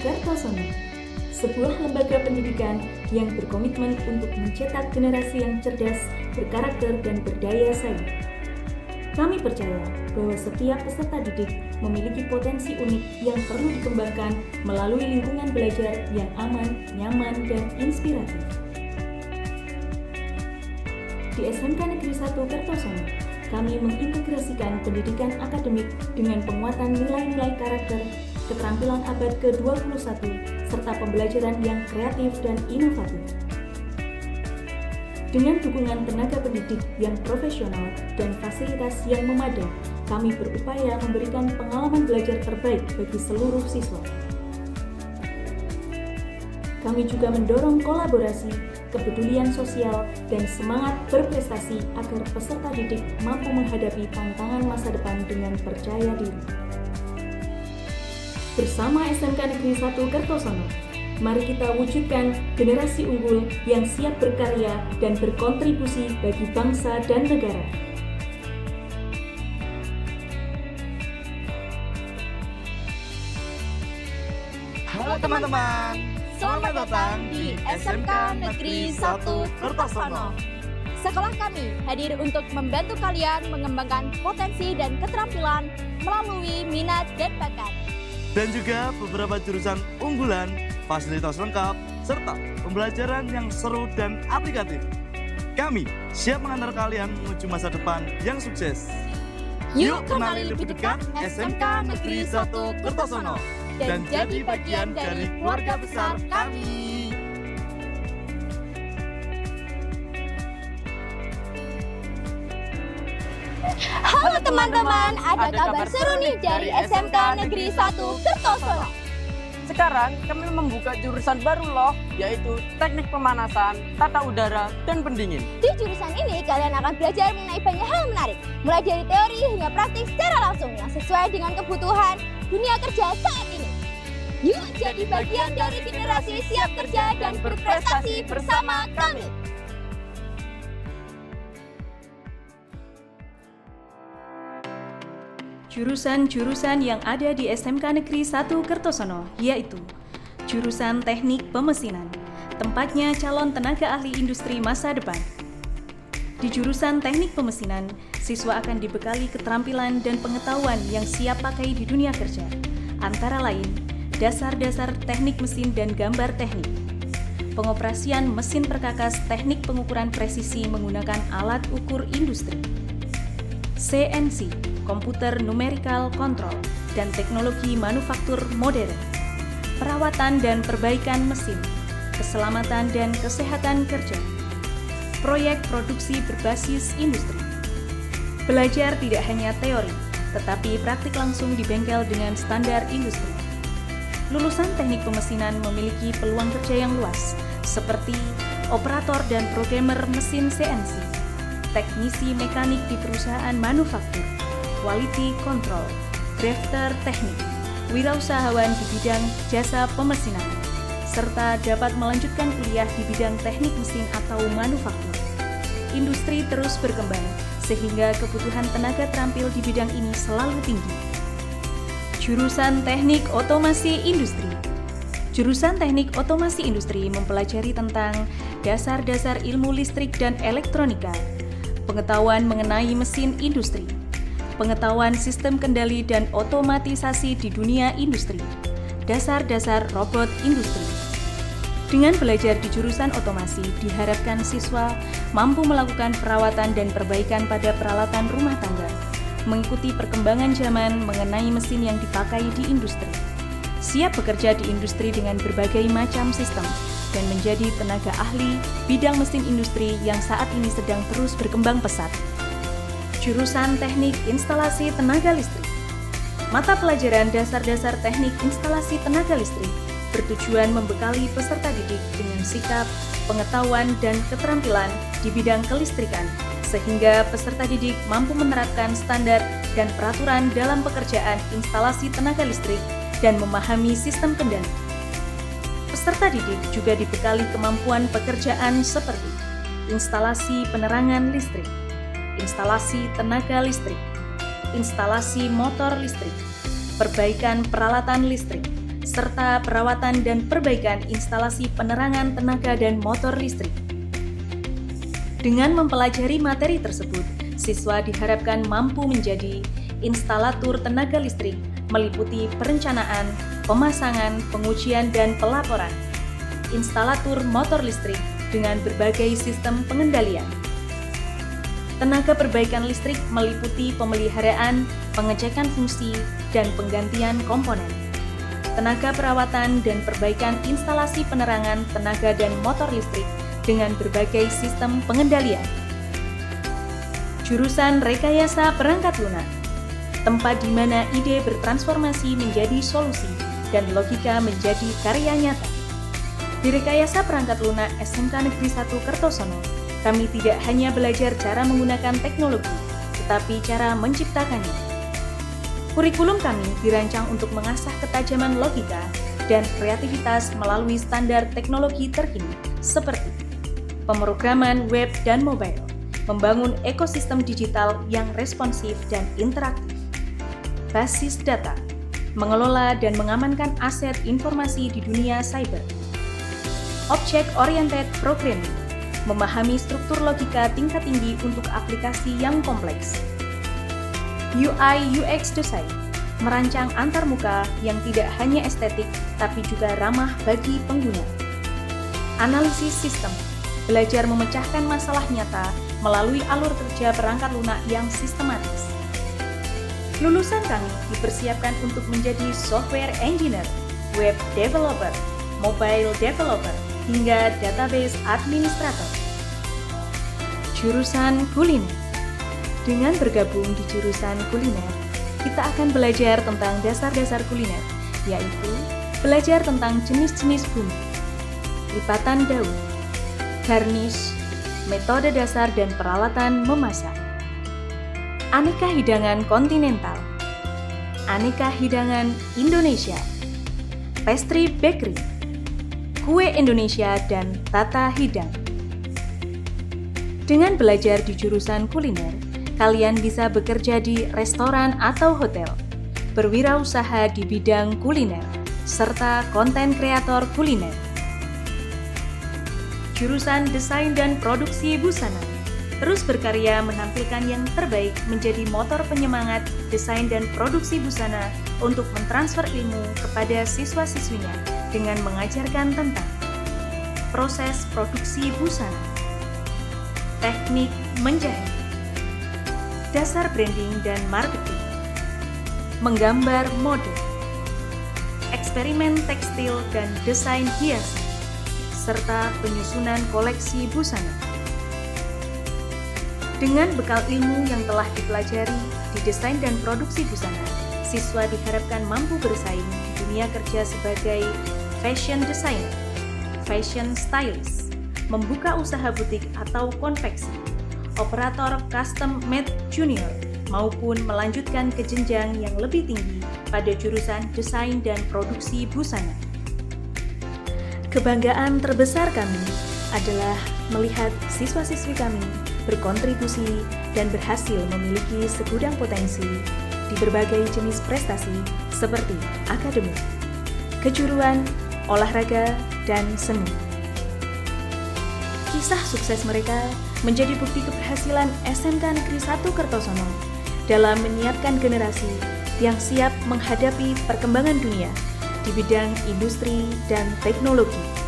Kertosono, sebuah lembaga pendidikan yang berkomitmen untuk mencetak generasi yang cerdas, berkarakter, dan berdaya saing. Kami percaya bahwa setiap peserta didik memiliki potensi unik yang perlu dikembangkan melalui lingkungan belajar yang aman, nyaman, dan inspiratif. Di SMK Negeri 1 Kertosono, kami mengintegrasikan pendidikan akademik dengan penguatan nilai-nilai karakter, keterampilan abad ke-21, serta pembelajaran yang kreatif dan inovatif. Dengan dukungan tenaga pendidik yang profesional dan fasilitas yang memadai, kami berupaya memberikan pengalaman belajar terbaik bagi seluruh siswa. Kami juga mendorong kolaborasi, kepedulian sosial, dan semangat berprestasi agar peserta didik mampu menghadapi tantangan masa depan dengan percaya diri. Bersama SMK Negeri 1 Kertosono, mari kita wujudkan generasi unggul yang siap berkarya dan berkontribusi bagi bangsa dan negara. Halo teman-teman, selamat datang di SMK Negeri 1 Kertosono. Sekolah kami hadir untuk membantu kalian mengembangkan potensi dan keterampilan melalui minat dan bakat. Dan juga beberapa jurusan unggulan, fasilitas lengkap, serta pembelajaran yang seru dan aplikatif. Kami siap mengantar kalian menuju masa depan yang sukses. Yuk kenali lebih dekat SMK Negeri 1 Kertosono dan jadi bagian dari keluarga besar kami. Halo teman-teman, ada kabar seru nih dari SMK Negeri 1 Kertosono. Sekarang kami membuka jurusan baru loh, yaitu teknik pemanasan, tata udara, dan pendingin. Di jurusan ini kalian akan belajar mengenai banyak hal menarik, mulai dari teori hingga praktik secara langsung yang sesuai dengan kebutuhan dunia kerja saat ini. Yuk jadi bagian dari generasi siap kerja dan berprestasi bersama kami. Jurusan-jurusan yang ada di SMK Negeri 1 Kertosono yaitu jurusan Teknik Pemesinan, tempatnya calon tenaga ahli industri masa depan. Di jurusan Teknik Pemesinan, siswa akan dibekali keterampilan dan pengetahuan yang siap pakai di dunia kerja, antara lain dasar-dasar teknik mesin dan gambar teknik, pengoperasian mesin perkakas teknik pengukuran presisi menggunakan alat ukur industri, CNC, komputer numerical control, dan teknologi manufaktur modern, perawatan dan perbaikan mesin, keselamatan dan kesehatan kerja, proyek produksi berbasis industri. Belajar tidak hanya teori, tetapi praktik langsung di bengkel dengan standar industri. Lulusan teknik pemesinan memiliki peluang kerja yang luas, seperti operator dan programmer mesin CNC, teknisi mekanik di perusahaan manufaktur, quality control, drafter teknik, wirausahawan di bidang jasa pemesinan, serta dapat melanjutkan kuliah di bidang teknik mesin atau manufaktur. Industri terus berkembang, sehingga kebutuhan tenaga terampil di bidang ini selalu tinggi. Jurusan Teknik Otomasi Industri. Jurusan Teknik Otomasi Industri mempelajari tentang dasar-dasar ilmu listrik dan elektronika, pengetahuan mengenai mesin industri, pengetahuan sistem kendali dan otomatisasi di dunia industri, dasar-dasar robot industri. Dengan belajar di jurusan otomasi, diharapkan siswa mampu melakukan perawatan dan perbaikan pada peralatan rumah tangga, mengikuti perkembangan zaman mengenai mesin yang dipakai di industri, siap bekerja di industri dengan berbagai macam sistem, dan menjadi tenaga ahli bidang mesin industri yang saat ini sedang terus berkembang pesat. Jurusan Teknik Instalasi Tenaga Listrik. Mata pelajaran dasar-dasar teknik instalasi tenaga listrik bertujuan membekali peserta didik dengan sikap, pengetahuan, dan keterampilan di bidang kelistrikan, sehingga peserta didik mampu menerapkan standar dan peraturan dalam pekerjaan instalasi tenaga listrik dan memahami sistem kendali. Peserta didik juga dibekali kemampuan pekerjaan seperti instalasi penerangan listrik, instalasi tenaga listrik, instalasi motor listrik, perbaikan peralatan listrik, serta perawatan dan perbaikan instalasi penerangan tenaga dan motor listrik. Dengan mempelajari materi tersebut, siswa diharapkan mampu menjadi instalatur tenaga listrik meliputi perencanaan, pemasangan, pengujian, dan pelaporan, instalatur motor listrik dengan berbagai sistem pengendalian. Tenaga perbaikan listrik meliputi pemeliharaan, pengecekan fungsi, dan penggantian komponen. Tenaga perawatan dan perbaikan instalasi penerangan tenaga dan motor listrik dengan berbagai sistem pengendalian. Jurusan Rekayasa Perangkat Lunak, tempat di mana ide bertransformasi menjadi solusi dan logika menjadi karya nyata. Di Rekayasa Perangkat Lunak SMK Negeri 1 Kertosono, kami tidak hanya belajar cara menggunakan teknologi, tetapi cara menciptakannya. Kurikulum kami dirancang untuk mengasah ketajaman logika dan kreativitas melalui standar teknologi terkini, seperti pemrograman web dan mobile, membangun ekosistem digital yang responsif dan interaktif, basis data, mengelola dan mengamankan aset informasi di dunia cyber, object-oriented programming, memahami struktur logika tingkat tinggi untuk aplikasi yang kompleks. UI UX design, merancang antarmuka yang tidak hanya estetik tapi juga ramah bagi pengguna. Analisis sistem, belajar memecahkan masalah nyata melalui alur kerja perangkat lunak yang sistematis. Lulusan kami dipersiapkan untuk menjadi software engineer, web developer, mobile developer, hingga database administrator. Jurusan kuliner. Dengan bergabung di jurusan kuliner, kita akan belajar tentang dasar-dasar kuliner, yaitu belajar tentang jenis-jenis bumbu, lipatan daun, garnish, metode dasar dan peralatan memasak, aneka hidangan kontinental, aneka hidangan Indonesia, pastry bakery, kue Indonesia, dan tata hidang. Dengan belajar di jurusan kuliner, kalian bisa bekerja di restoran atau hotel, berwirausaha di bidang kuliner, serta konten kreator kuliner. Jurusan Desain dan Produksi Busana, terus berkarya menampilkan yang terbaik menjadi motor penyemangat desain dan produksi busana untuk mentransfer ilmu kepada siswa-siswinya dengan mengajarkan tentang proses produksi busana, teknik menjahit, dasar branding dan marketing, menggambar mode, eksperimen tekstil dan desain hiasan, serta penyusunan koleksi busana. Dengan bekal ilmu yang telah dipelajari di desain dan produksi busana, siswa diharapkan mampu bersaing di dunia kerja sebagai fashion designer, fashion stylist, membuka usaha butik atau konveksi, operator custom made junior, maupun melanjutkan ke jenjang yang lebih tinggi pada jurusan desain dan produksi busana. Kebanggaan terbesar kami adalah melihat siswa-siswi kami berkontribusi dan berhasil memiliki segudang potensi di berbagai jenis prestasi seperti akademik, kejuruan, olahraga, dan seni. Kisah sukses mereka menjadi bukti keberhasilan SMK Negeri 1 Kertosono dalam menyiapkan generasi yang siap menghadapi perkembangan dunia di bidang industri dan teknologi.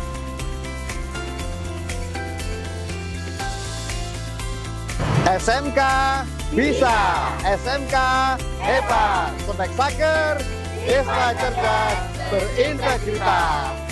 SMK bisa, SMK hebat, Spektaker, Desa Cerdas, berintegritas.